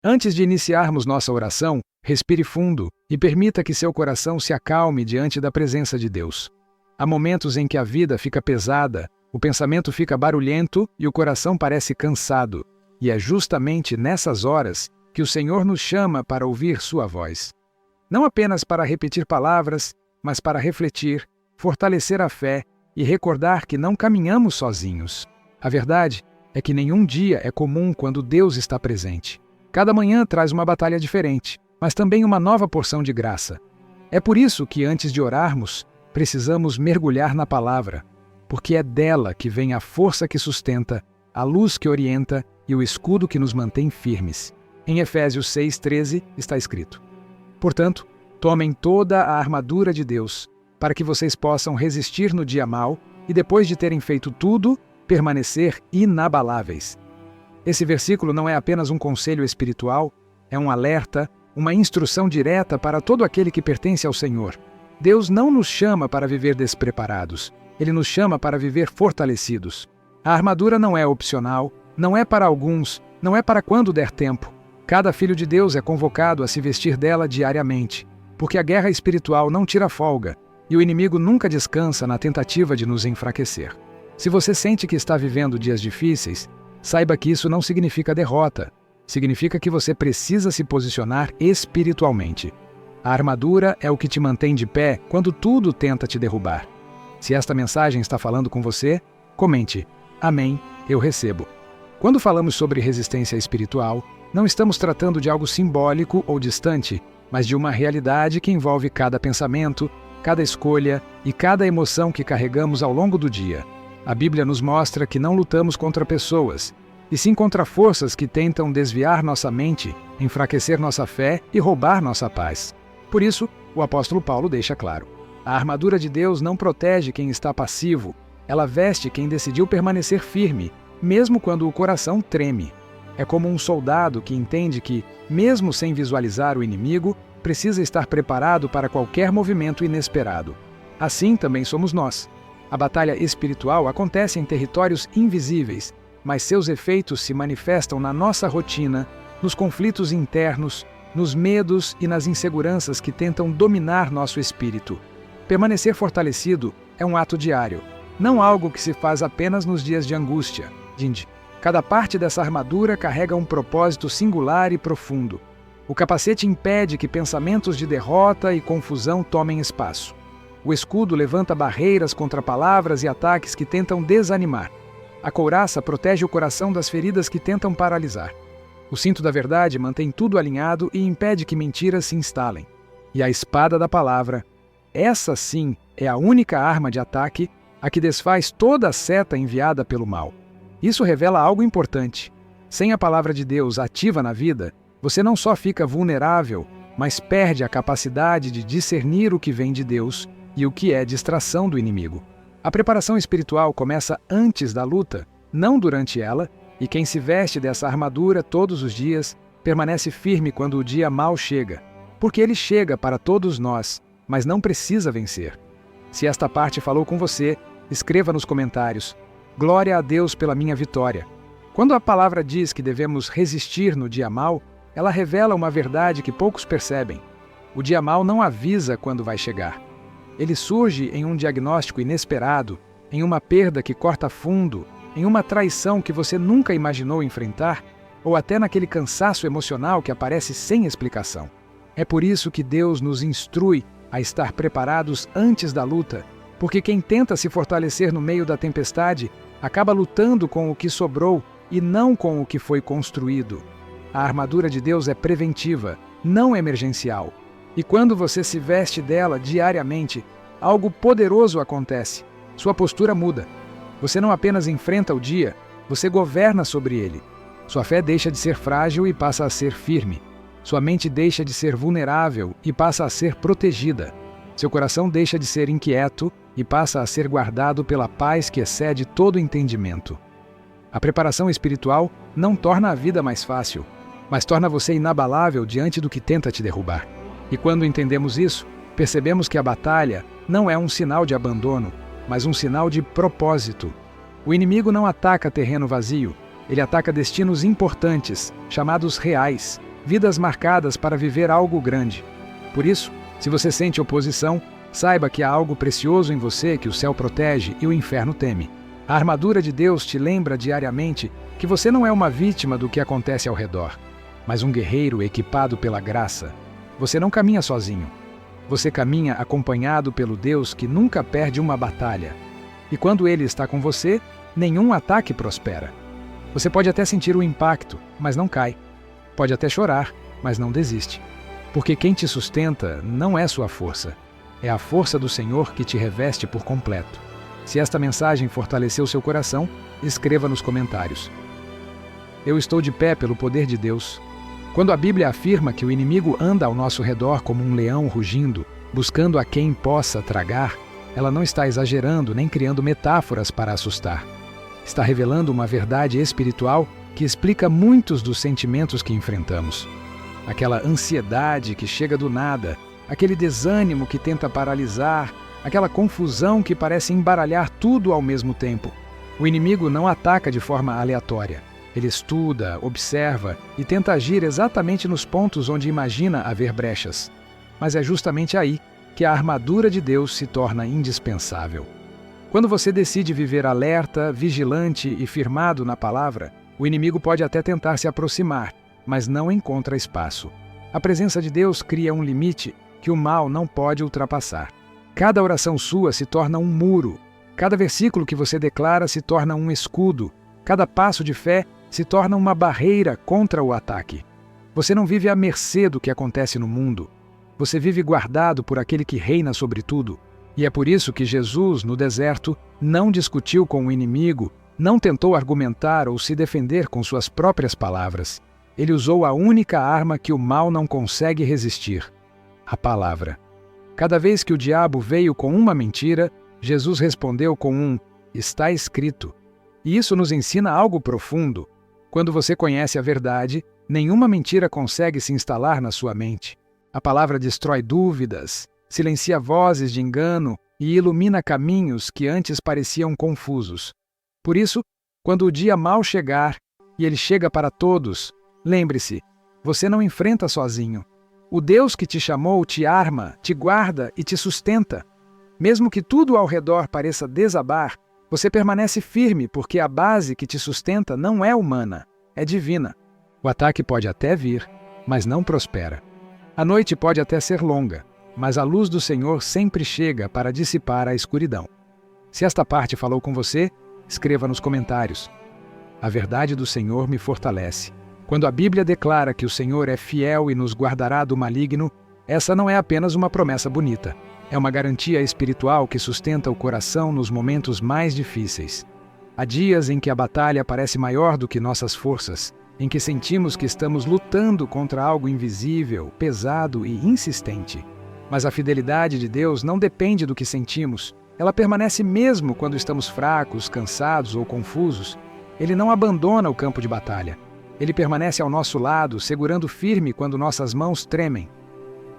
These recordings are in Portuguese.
Antes de iniciarmos nossa oração, respire fundo e permita que seu coração se acalme diante da presença de Deus. Há momentos em que a vida fica pesada, o pensamento fica barulhento e o coração parece cansado. E é justamente nessas horas que o Senhor nos chama para ouvir sua voz. Não apenas para repetir palavras, mas para refletir, fortalecer a fé e recordar que não caminhamos sozinhos. A verdade é que nenhum dia é comum quando Deus está presente. Cada manhã traz uma batalha diferente, mas também uma nova porção de graça. É por isso que, antes de orarmos, precisamos mergulhar na palavra, porque é dela que vem a força que sustenta, a luz que orienta e o escudo que nos mantém firmes. Em Efésios 6:13 está escrito: Portanto, tomem toda a armadura de Deus, para que vocês possam resistir no dia mau e, depois de terem feito tudo, permanecer inabaláveis. Esse versículo não é apenas um conselho espiritual, é um alerta, uma instrução direta para todo aquele que pertence ao Senhor. Deus não nos chama para viver despreparados, Ele nos chama para viver fortalecidos. A armadura não é opcional, não é para alguns, não é para quando der tempo. Cada filho de Deus é convocado a se vestir dela diariamente, porque a guerra espiritual não tira folga e o inimigo nunca descansa na tentativa de nos enfraquecer. Se você sente que está vivendo dias difíceis, saiba que isso não significa derrota. Significa que você precisa se posicionar espiritualmente. A armadura é o que te mantém de pé quando tudo tenta te derrubar. Se esta mensagem está falando com você, comente: Amém, eu recebo. Quando falamos sobre resistência espiritual, não estamos tratando de algo simbólico ou distante, mas de uma realidade que envolve cada pensamento, cada escolha e cada emoção que carregamos ao longo do dia. A Bíblia nos mostra que não lutamos contra pessoas, e sim contra forças que tentam desviar nossa mente, enfraquecer nossa fé e roubar nossa paz. Por isso, o apóstolo Paulo deixa claro: a armadura de Deus não protege quem está passivo, ela veste quem decidiu permanecer firme, mesmo quando o coração treme. É como um soldado que entende que, mesmo sem visualizar o inimigo, precisa estar preparado para qualquer movimento inesperado. Assim também somos nós. A batalha espiritual acontece em territórios invisíveis, mas seus efeitos se manifestam na nossa rotina, nos conflitos internos, nos medos e nas inseguranças que tentam dominar nosso espírito. Permanecer fortalecido é um ato diário, não algo que se faz apenas nos dias de angústia. Cada parte dessa armadura carrega um propósito singular e profundo. O capacete impede que pensamentos de derrota e confusão tomem espaço. O escudo levanta barreiras contra palavras e ataques que tentam desanimar. A couraça protege o coração das feridas que tentam paralisar. O cinto da verdade mantém tudo alinhado e impede que mentiras se instalem. E a espada da palavra, essa sim é a única arma de ataque, a que desfaz toda a seta enviada pelo mal. Isso revela algo importante. Sem a palavra de Deus ativa na vida, você não só fica vulnerável, mas perde a capacidade de discernir o que vem de Deus e o que é distração do inimigo. A preparação espiritual começa antes da luta, não durante ela, e quem se veste dessa armadura todos os dias permanece firme quando o dia mau chega, porque ele chega para todos nós, mas não precisa vencer. Se esta parte falou com você, escreva nos comentários: Glória a Deus pela minha vitória. Quando a palavra diz que devemos resistir no dia mau, ela revela uma verdade que poucos percebem. O dia mau não avisa quando vai chegar. Ele surge em um diagnóstico inesperado, em uma perda que corta fundo, em uma traição que você nunca imaginou enfrentar, ou até naquele cansaço emocional que aparece sem explicação. É por isso que Deus nos instrui a estar preparados antes da luta, porque quem tenta se fortalecer no meio da tempestade acaba lutando com o que sobrou e não com o que foi construído. A armadura de Deus é preventiva, não emergencial. E quando você se veste dela diariamente, algo poderoso acontece. Sua postura muda. Você não apenas enfrenta o dia, você governa sobre ele. Sua fé deixa de ser frágil e passa a ser firme. Sua mente deixa de ser vulnerável e passa a ser protegida. Seu coração deixa de ser inquieto e passa a ser guardado pela paz que excede todo entendimento. A preparação espiritual não torna a vida mais fácil, mas torna você inabalável diante do que tenta te derrubar. E quando entendemos isso, percebemos que a batalha não é um sinal de abandono, mas um sinal de propósito. O inimigo não ataca terreno vazio, ele ataca destinos importantes, chamados reais. vidas marcadas para viver algo grande. Por isso, se você sente oposição, saiba que há algo precioso em você que o céu protege e o inferno teme. A armadura de Deus te lembra diariamente que você não é uma vítima do que acontece ao redor, mas um guerreiro equipado pela graça. Você não caminha sozinho. Você caminha acompanhado pelo Deus que nunca perde uma batalha. E quando Ele está com você, nenhum ataque prospera. Você pode até sentir o impacto, mas não cai. Pode até chorar, mas não desiste. Porque quem te sustenta não é sua força. É a força do Senhor que te reveste por completo. Se esta mensagem fortaleceu seu coração, escreva nos comentários. Eu estou de pé pelo poder de Deus. Quando a Bíblia afirma que o inimigo anda ao nosso redor como um leão rugindo, buscando a quem possa tragar, ela não está exagerando nem criando metáforas para assustar. Está revelando uma verdade espiritual que explica muitos dos sentimentos que enfrentamos. Aquela ansiedade que chega do nada, aquele desânimo que tenta paralisar, aquela confusão que parece embaralhar tudo ao mesmo tempo. O inimigo não ataca de forma aleatória. Ele estuda, observa e tenta agir exatamente nos pontos onde imagina haver brechas. Mas é justamente aí que a armadura de Deus se torna indispensável. Quando você decide viver alerta, vigilante e firmado na palavra, o inimigo pode até tentar se aproximar, mas não encontra espaço. A presença de Deus cria um limite que o mal não pode ultrapassar. Cada oração sua se torna um muro. Cada versículo que você declara se torna um escudo. Cada passo de fé se torna uma barreira contra o ataque. Você não vive à mercê do que acontece no mundo. Você vive guardado por aquele que reina sobre tudo. E é por isso que Jesus, no deserto, não discutiu com o inimigo, não tentou argumentar ou se defender com suas próprias palavras. Ele usou a única arma que o mal não consegue resistir: a palavra. Cada vez que o diabo veio com uma mentira, Jesus respondeu com um "está escrito". E isso nos ensina algo profundo. Quando você conhece a verdade, nenhuma mentira consegue se instalar na sua mente. A palavra destrói dúvidas, silencia vozes de engano e ilumina caminhos que antes pareciam confusos. Por isso, quando o dia mal chegar, e ele chega para todos, lembre-se, você não enfrenta sozinho. O Deus que te chamou te arma, te guarda e te sustenta. Mesmo que tudo ao redor pareça desabar, você permanece firme porque a base que te sustenta não é humana, é divina. O ataque pode até vir, mas não prospera. A noite pode até ser longa, mas a luz do Senhor sempre chega para dissipar a escuridão. Se esta parte falou com você, escreva nos comentários. A verdade do Senhor me fortalece. Quando a Bíblia declara que o Senhor é fiel e nos guardará do maligno, essa não é apenas uma promessa bonita. É uma garantia espiritual que sustenta o coração nos momentos mais difíceis. Há dias em que a batalha parece maior do que nossas forças, em que sentimos que estamos lutando contra algo invisível, pesado e insistente. Mas a fidelidade de Deus não depende do que sentimos. Ela permanece mesmo quando estamos fracos, cansados ou confusos. Ele não abandona o campo de batalha. Ele permanece ao nosso lado, segurando firme quando nossas mãos tremem.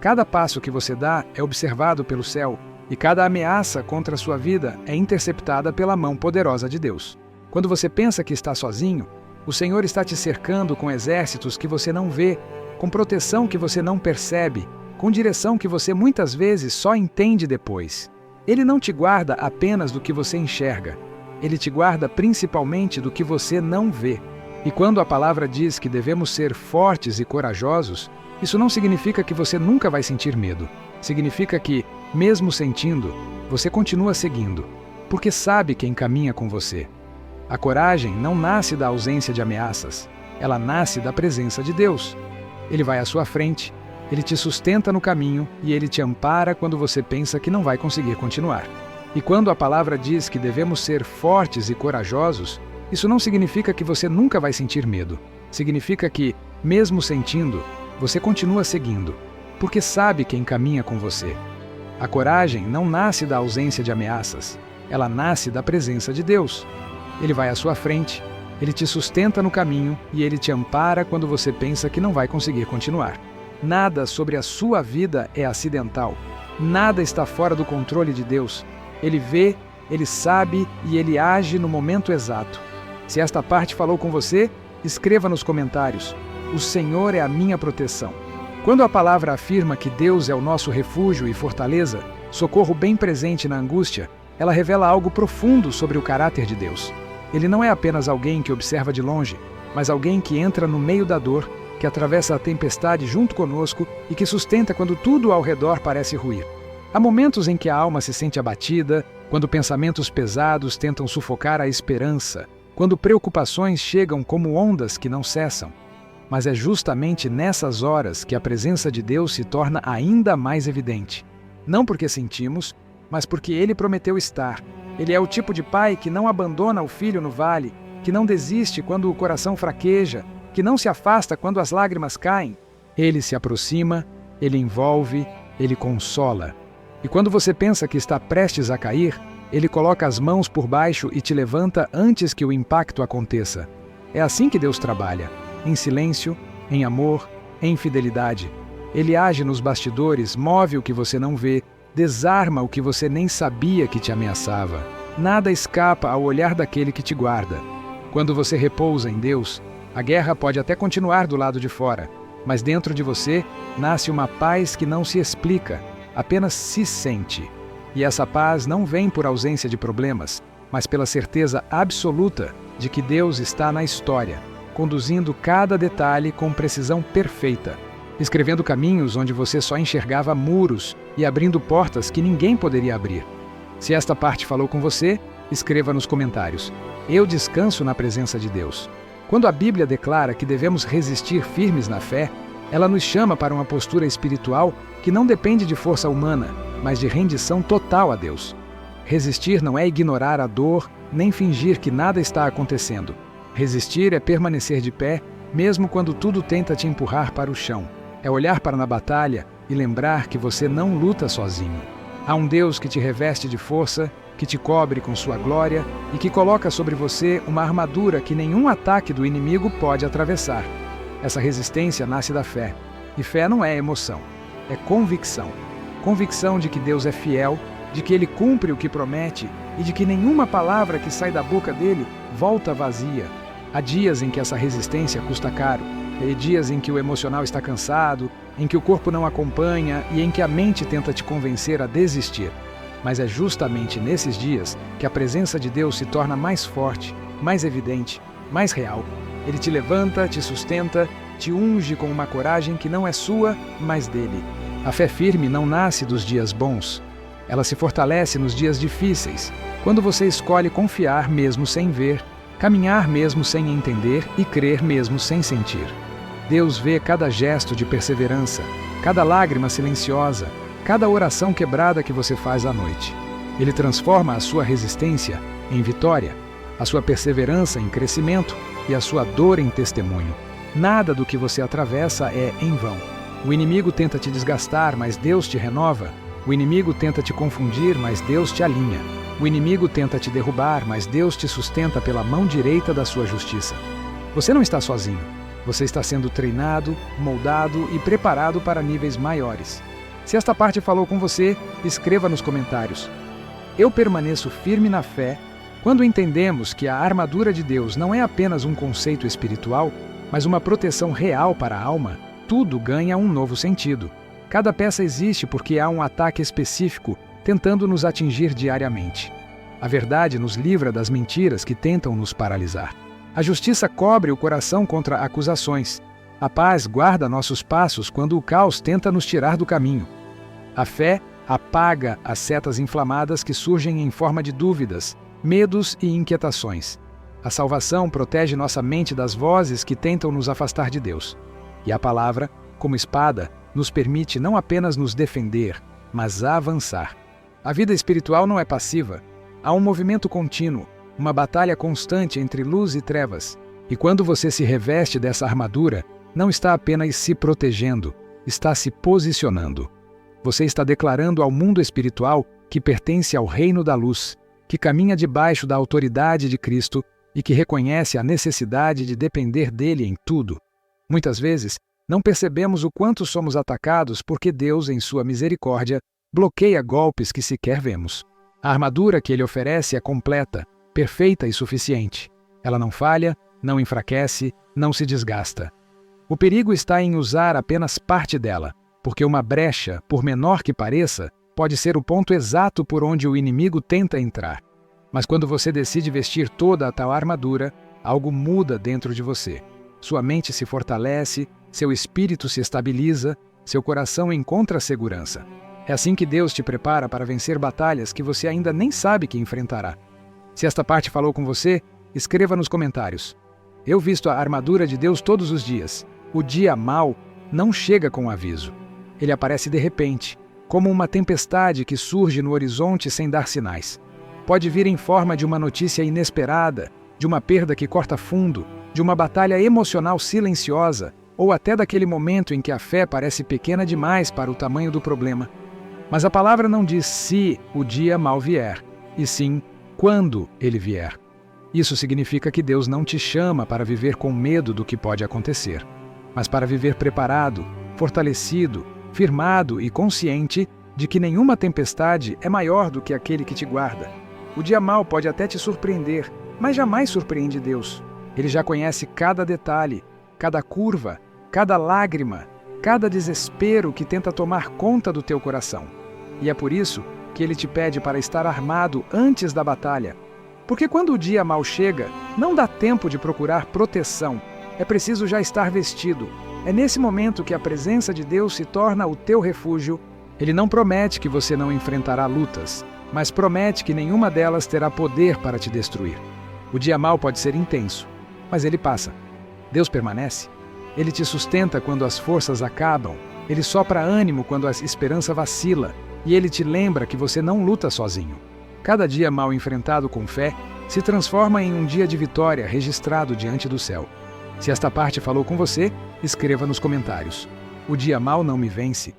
Cada passo que você dá é observado pelo céu, e cada ameaça contra a sua vida é interceptada pela mão poderosa de Deus. Quando você pensa que está sozinho, o Senhor está te cercando com exércitos que você não vê, com proteção que você não percebe, com direção que você muitas vezes só entende depois. Ele não te guarda apenas do que você enxerga. Ele te guarda principalmente do que você não vê. E quando a palavra diz que devemos ser fortes e corajosos, isso não significa que você nunca vai sentir medo. Significa que, mesmo sentindo, você continua seguindo, porque sabe quem caminha com você. A coragem não nasce da ausência de ameaças, ela nasce da presença de Deus. Ele vai à sua frente, ele te sustenta no caminho e ele te ampara quando você pensa que não vai conseguir continuar. E quando a palavra diz que devemos ser fortes e corajosos, isso não significa que você nunca vai sentir medo. Significa que, mesmo sentindo, você continua seguindo, porque sabe quem caminha com você. A coragem não nasce da ausência de ameaças, ela nasce da presença de Deus. Ele vai à sua frente, ele te sustenta no caminho e ele te ampara quando você pensa que não vai conseguir continuar. Nada sobre a sua vida é acidental. Nada está fora do controle de Deus. Ele vê, ele sabe e ele age no momento exato. Se esta parte falou com você, escreva nos comentários. o Senhor é a minha proteção. Quando a palavra afirma que Deus é o nosso refúgio e fortaleza, socorro bem presente na angústia, ela revela algo profundo sobre o caráter de Deus. Ele não é apenas alguém que observa de longe, mas alguém que entra no meio da dor, que atravessa a tempestade junto conosco e que sustenta quando tudo ao redor parece ruir. Há momentos em que a alma se sente abatida, quando pensamentos pesados tentam sufocar a esperança, quando preocupações chegam como ondas que não cessam. Mas é justamente nessas horas que a presença de Deus se torna ainda mais evidente. Não porque sentimos, mas porque Ele prometeu estar. Ele é o tipo de pai que não abandona o filho no vale, que não desiste quando o coração fraqueja, que não se afasta quando as lágrimas caem. Ele se aproxima, Ele envolve, Ele consola. E quando você pensa que está prestes a cair, Ele coloca as mãos por baixo e te levanta antes que o impacto aconteça. É assim que Deus trabalha, em silêncio, em amor, em fidelidade. Ele age nos bastidores, move o que você não vê, desarma o que você nem sabia que te ameaçava. Nada escapa ao olhar daquele que te guarda. Quando você repousa em Deus, a guerra pode até continuar do lado de fora, mas dentro de você nasce uma paz que não se explica, apenas se sente. E essa paz não vem por ausência de problemas, mas pela certeza absoluta de que Deus está na história, conduzindo cada detalhe com precisão perfeita, escrevendo caminhos onde você só enxergava muros e abrindo portas que ninguém poderia abrir. Se esta parte falou com você, escreva nos comentários. Eu descanso na presença de Deus. Quando a Bíblia declara que devemos resistir firmes na fé, ela nos chama para uma postura espiritual que não depende de força humana, mas de rendição total a Deus. Resistir não é ignorar a dor, nem fingir que nada está acontecendo. Resistir é permanecer de pé, mesmo quando tudo tenta te empurrar para o chão. É olhar para na batalha e lembrar que você não luta sozinho. Há um Deus que te reveste de força, que te cobre com sua glória e que coloca sobre você uma armadura que nenhum ataque do inimigo pode atravessar. Essa resistência nasce da fé. E fé não é emoção, é convicção. Convicção de que Deus é fiel, de que Ele cumpre o que promete e de que nenhuma palavra que sai da boca dele volta vazia. Há dias em que essa resistência custa caro. Há dias em que o emocional está cansado, em que o corpo não acompanha e em que a mente tenta te convencer a desistir. Mas é justamente nesses dias que a presença de Deus se torna mais forte, mais evidente, mais real. Ele te levanta, te sustenta, te unge com uma coragem que não é sua, mas dele. A fé firme não nasce dos dias bons. Ela se fortalece nos dias difíceis, quando você escolhe confiar mesmo sem ver, caminhar mesmo sem entender e crer mesmo sem sentir. Deus vê cada gesto de perseverança, cada lágrima silenciosa, cada oração quebrada que você faz à noite. Ele transforma a sua resistência em vitória, a sua perseverança em crescimento e a sua dor em testemunho. Nada do que você atravessa é em vão. O inimigo tenta te desgastar, mas Deus te renova. O inimigo tenta te confundir, mas Deus te alinha. O inimigo tenta te derrubar, mas Deus te sustenta pela mão direita da sua justiça. Você não está sozinho. Você está sendo treinado, moldado e preparado para níveis maiores. Se esta parte falou com você, escreva nos comentários. Eu permaneço firme na fé quando entendemos que a armadura de Deus não é apenas um conceito espiritual, mas uma proteção real para a alma. Tudo ganha um novo sentido. Cada peça existe porque há um ataque específico tentando nos atingir diariamente. A verdade nos livra das mentiras que tentam nos paralisar. A justiça cobre o coração contra acusações. A paz guarda nossos passos quando o caos tenta nos tirar do caminho. A fé apaga as setas inflamadas que surgem em forma de dúvidas, medos e inquietações. A salvação protege nossa mente das vozes que tentam nos afastar de Deus. E a palavra, como espada, nos permite não apenas nos defender, mas avançar. A vida espiritual não é passiva. Há um movimento contínuo, uma batalha constante entre luz e trevas. E quando você se reveste dessa armadura, não está apenas se protegendo, está se posicionando. Você está declarando ao mundo espiritual que pertence ao reino da luz, que caminha debaixo da autoridade de Cristo e que reconhece a necessidade de depender dele em tudo. Muitas vezes, não percebemos o quanto somos atacados porque Deus, em sua misericórdia, bloqueia golpes que sequer vemos. A armadura que ele oferece é completa, perfeita e suficiente. Ela não falha, não enfraquece, não se desgasta. O perigo está em usar apenas parte dela, porque uma brecha, por menor que pareça, pode ser o ponto exato por onde o inimigo tenta entrar. Mas quando você decide vestir toda a tal armadura, algo muda dentro de você. Sua mente se fortalece, seu espírito se estabiliza, seu coração encontra segurança. É assim que Deus te prepara para vencer batalhas que você ainda nem sabe que enfrentará. Se esta parte falou com você, escreva nos comentários. Eu visto a armadura de Deus todos os dias. O dia mau não chega com aviso. Ele aparece de repente, como uma tempestade que surge no horizonte sem dar sinais. Pode vir em forma de uma notícia inesperada, de uma perda que corta fundo, de uma batalha emocional silenciosa, ou até daquele momento em que a fé parece pequena demais para o tamanho do problema. Mas a palavra não diz se o dia mau vier, e sim quando ele vier. Isso significa que Deus não te chama para viver com medo do que pode acontecer, mas para viver preparado, fortalecido, firmado e consciente de que nenhuma tempestade é maior do que aquele que te guarda. O dia mau pode até te surpreender, mas jamais surpreende Deus. Ele já conhece cada detalhe, cada curva, cada lágrima, cada desespero que tenta tomar conta do teu coração. E é por isso que ele te pede para estar armado antes da batalha. Porque quando o dia mau chega, não dá tempo de procurar proteção. É preciso já estar vestido. É nesse momento que a presença de Deus se torna o teu refúgio. Ele não promete que você não enfrentará lutas, mas promete que nenhuma delas terá poder para te destruir. O dia mau pode ser intenso, mas ele passa. Deus permanece. Ele te sustenta quando as forças acabam. Ele sopra ânimo quando a esperança vacila. E ele te lembra que você não luta sozinho. Cada dia mal enfrentado com fé se transforma em um dia de vitória registrado diante do céu. Se esta parte falou com você, escreva nos comentários. O dia mau não me vence,